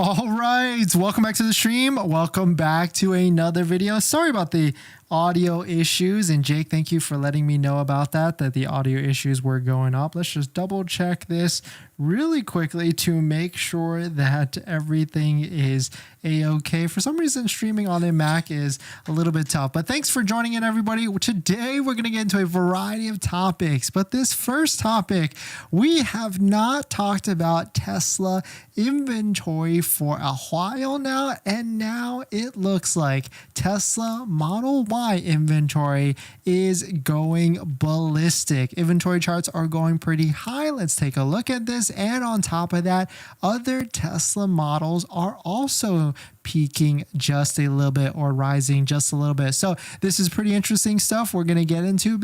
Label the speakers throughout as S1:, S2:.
S1: All right, welcome back to the stream. Welcome back to another video. Sorry about the audio issues, and Jake, thank you for letting me know about that the audio issues were going up. Let's just double check this really quickly to make sure that everything is a-okay. For some reason, streaming on a Mac is a little bit tough, but thanks for joining in, everybody. Today, we're going to get into a variety of topics, but this first topic, we have not talked about Tesla inventory for a while now, and now it looks like Tesla Model Y inventory is going ballistic. Inventory charts are going pretty high. Let's take a look at this. And on top of that, other Tesla models are also peaking just a little bit or rising just a little bit. So this is pretty interesting stuff. We're going to get into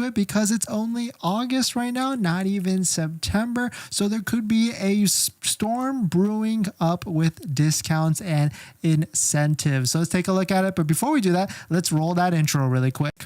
S1: it because it's only August right now, not even September. So there could be a storm brewing up with discounts and incentives. So let's take a look at it. But before we do that, let's roll that intro really quick.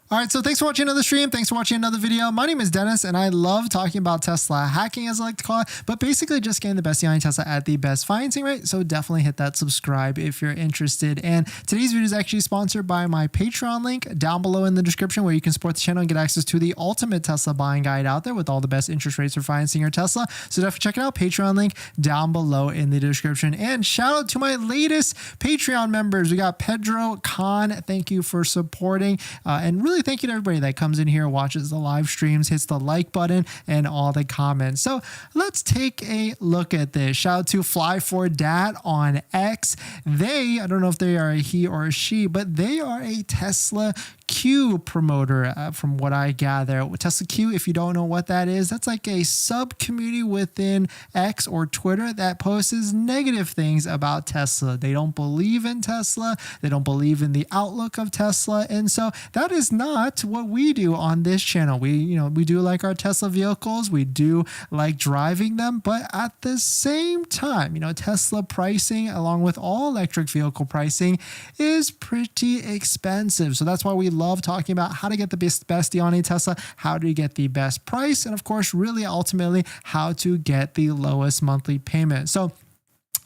S1: All right, so thanks for watching another stream. Thanks for watching another video. My name is Dennis, and I love talking about Tesla hacking, as I like to call it, but basically just getting the best deal on Tesla at the best financing rate. So definitely hit that subscribe if you're interested. And today's video is actually sponsored by my Patreon link down below in the description, where you can support the channel and get access to the ultimate Tesla buying guide out there with all the best interest rates for financing your Tesla. So definitely check it out. Patreon link down below in the description. And shout out to my latest Patreon members. We got Pedro Khan. Thank you for supporting, and really thank you to everybody that comes in here, watches the live streams, hits the like button, and all the comments. So let's take a look at this. Shout out to Fly4Dat on X. I don't know if they are a he or a she, but they are a Tesla Q promoter, from what I gather. Tesla Q, if you don't know what that is, that's like a sub community within X or Twitter that posts negative things about Tesla. They don't believe in Tesla. They don't believe in the outlook of Tesla. And so that is not what we do on this channel. We do like our Tesla vehicles. We do like driving them, but at the same time, Tesla pricing, along with all electric vehicle pricing, is pretty expensive. So that's why we love talking about how to get the best deal on a Tesla, how to get the best price, and of course, really ultimately, how to get the lowest monthly payment. So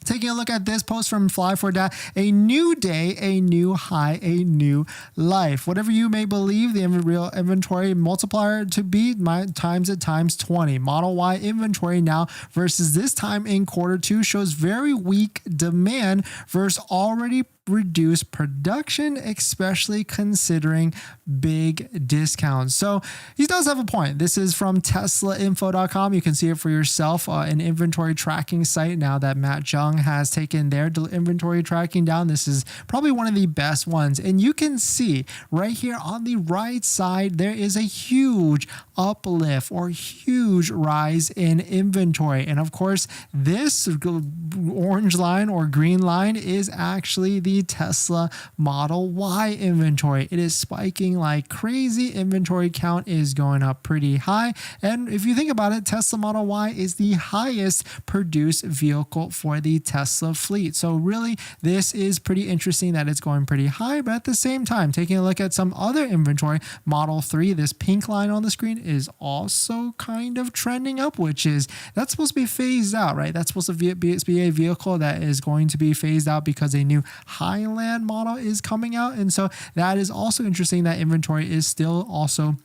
S1: taking a look at this post from Fly4Dat, a new day, a new high, a new life. Whatever you may believe the real inventory multiplier to be, times it times 20. Model Y inventory now versus this time in Q2 shows very weak demand versus already reduce production, especially considering big discounts. So he does have a point. This is from TeslaInfo.com. You can see it for yourself, an inventory tracking site now that Matt Jung has taken their inventory tracking down. This is probably one of the best ones. And you can see right here on the right side, there is a huge uplift or huge rise in inventory. And of course, this orange line or green line is actually the Tesla Model Y inventory. It is spiking like crazy. Inventory count is going up pretty high. And if you think about it, Tesla Model Y is the highest produced vehicle for the Tesla fleet. So really, this is pretty interesting that it's going pretty high. But at the same time, taking a look at some other inventory, Model 3, this pink line on the screen, is also kind of trending up, that's supposed to be phased out, right? That's supposed to be a vehicle that is going to be phased out because a new Highland model is coming out. And so that is also interesting that inventory is still also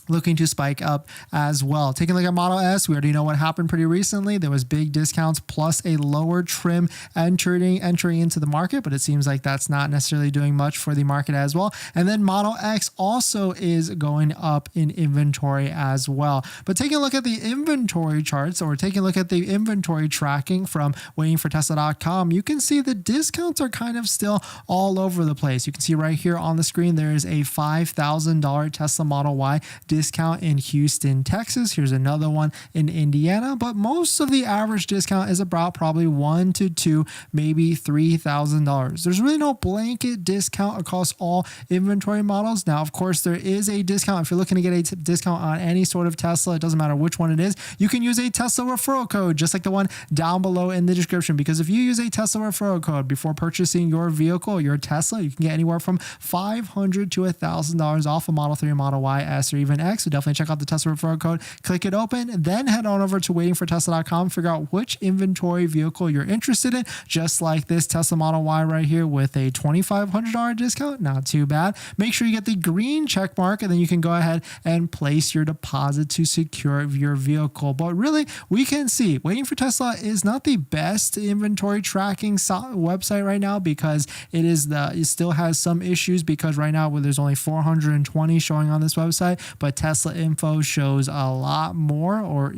S1: looking to spike up as well. Taking a look at Model S, we already know what happened pretty recently. There was big discounts plus a lower trim entering into the market, but it seems like that's not necessarily doing much for the market as well. And then Model X also is going up in inventory as well. But taking a look at the inventory charts, or taking a look at the inventory tracking from waitingfortesla.com, you can see the discounts are kind of still all over the place. You can see right here on the screen, there is a $5,000 Tesla Model Y discount in Houston, Texas. Here's another one in Indiana, but most of the average discount is about probably $1,000 to $2,000, maybe $3,000. There's really no blanket discount across all inventory models. Now, of course, there is a discount. If you're looking to get a discount on any sort of Tesla, it doesn't matter which one it is, you can use a Tesla referral code, just like the one down below in the description, because if you use a Tesla referral code before purchasing your vehicle, your Tesla, you can get anywhere from $500 to $1,000 off a Model 3, Model Y, S, or even X. So definitely check out the Tesla referral code, click it open, then head on over to waitingfortesla.com, figure out which inventory vehicle you're interested in, just like this Tesla Model Y right here with a $2,500 discount. Not too bad. Make sure you get the green check mark, and then you can go ahead and place your deposit to secure your vehicle. But really, we can see Waiting for Tesla is not the best inventory tracking website right now, because it still has some issues, because right now there's only 420 showing on this website, but Tesla info shows a lot more, or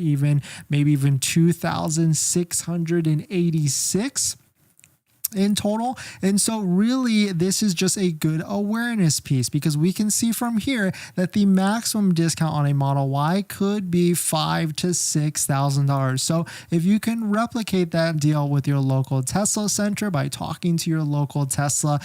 S1: maybe even 2,686 in total. And so really this is just a good awareness piece, because we can see from here that the maximum discount on a Model Y could be $5,000 to $6,000. So if you can replicate that deal with your local Tesla center by talking to your local Tesla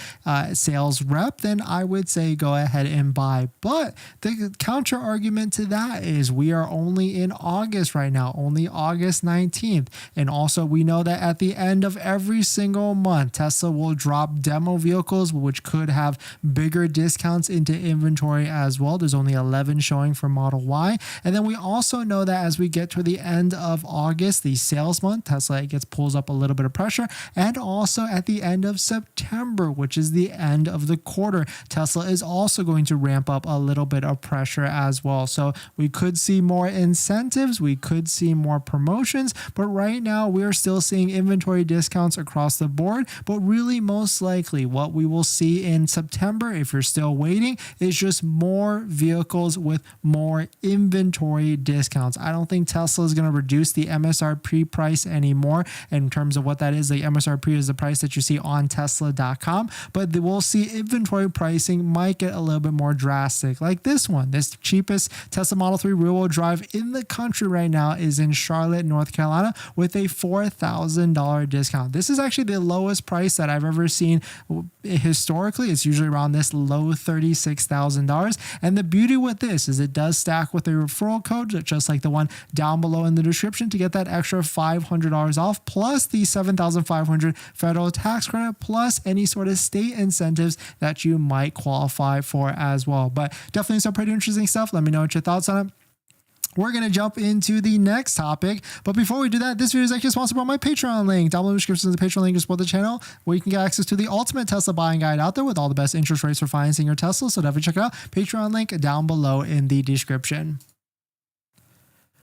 S1: sales rep, then I would say go ahead and buy. But the counter argument to that is we are only in August right now, only August 19th. And also we know that at the end of every single month, Tesla will drop demo vehicles, which could have bigger discounts into inventory as well. There's only 11 showing for Model Y. And then we also know that as we get to the end of August, the sales month, Tesla pulls up a little bit of pressure. And also at the end of September, which is the end of the quarter, Tesla is also going to ramp up a little bit of pressure as well. So we could see more incentives, we could see more promotions, but right now we are still seeing inventory discounts across the board. But really, most likely what we will see in September, if you're still waiting, is just more vehicles with more inventory discounts. I don't think Tesla is going to reduce the MSRP price anymore. In terms of what that is, the MSRP is the price that you see on Tesla.com, but we'll see inventory pricing might get a little bit more drastic. Like this one, this cheapest Tesla Model 3 rear-wheel drive in the country right now is in Charlotte, North Carolina, with a $4,000 discount. This is actually the lowest price that I've ever seen historically. It's usually around this low $36,000. And the beauty with this is it does stack with a referral code, just like the one down below in the description, to get that extra $500 off, plus the $7,500 federal tax credit, plus any sort of state incentives that you might qualify for as well. But definitely some pretty interesting stuff. Let me know what your thoughts on it. We're going to jump into the next topic. But before we do that, this video is actually sponsored by my Patreon link. Down below in the description is the Patreon link to support the channel, where you can get access to the ultimate Tesla buying guide out there with all the best interest rates for financing your Tesla. So definitely check it out. Patreon link down below in the description.